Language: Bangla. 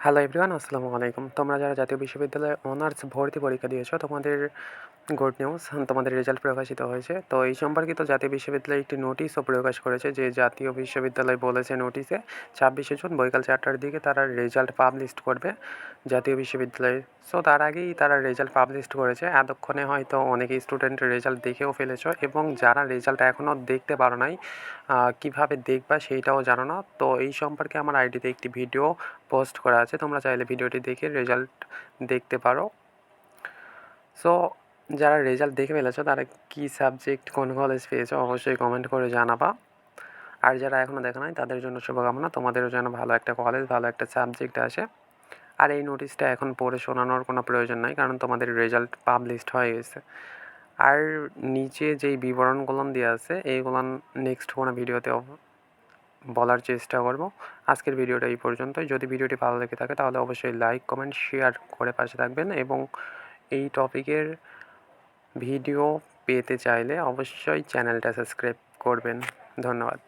হ্যালো এভরিওয়ান, আসসালামু আলাইকুম। তোমরা যারা জাতীয় বিশ্ববিদ্যালয়ে অনার্স ভর্তি পরীক্ষা দিয়েছো, তোমাদের গুড নিউজ, তোমাদের রেজাল্ট প্রকাশিত হয়েছে। তো এই সম্পর্কিত জাতীয় বিশ্ববিদ্যালয় একটি নোটিশও প্রকাশ করেছে, যে জাতীয় বিশ্ববিদ্যালয় বলেছে নোটিশে 26শে জুন বিকাল 4টার দিকে তারা রেজাল্ট পাবলিশ করবে জাতীয় বিশ্ববিদ্যালয়ে। সো তার আগেই তারা রেজাল্ট পাবলিশ করেছে। এতক্ষণে হয়তো অনেকেই স্টুডেন্টের রেজাল্ট দেখেও ফেলেছো, এবং যারা রেজাল্ট এখনও দেখতে পারো নাই, কীভাবে দেখবা সেইটাও জানো না। তো এই সম্পর্কে আমার আইডিতে একটি ভিডিও পোস্ট করা আছে, তোমরা চাইলে ভিডিওটি দেখে রেজাল্ট দেখতে পারো। সো যারা রেজাল্ট দেখে ফেলেছো তারা কী সাবজেক্ট কোন কলেজ পেয়েছো অবশ্যই কমেন্ট করে জানাবা। আর যারা এখনও দেখো নাই তাদের জন্য শুভকামনা, তোমাদেরও যেন ভালো একটা কলেজ, ভালো একটা সাবজেক্ট আসে। আর এই নোটিশটা এখন পড়ে শোনানোর কোনো প্রয়োজন নাই, কারণ তোমাদের রেজাল্ট পাবলিশড হয়ে গেছে। আর নিচে যেই বিবরণগুলো দেওয়া আছে এইগুলো নেক্সট কোনো ভিডিওতে বলার চেষ্টা করব। আজকের ভিডিওটা এই পর্যন্তই। যদি ভিডিওটি ভালো লেগে থাকে তাহলে অবশ্যই লাইক, কমেন্ট, শেয়ার করে পাশে থাকবেন, এবং এই টপিকের ভিডিও পেতে চাইলে অবশ্যই চ্যানেলটা সাবস্ক্রাইব করবেন। ধন্যবাদ।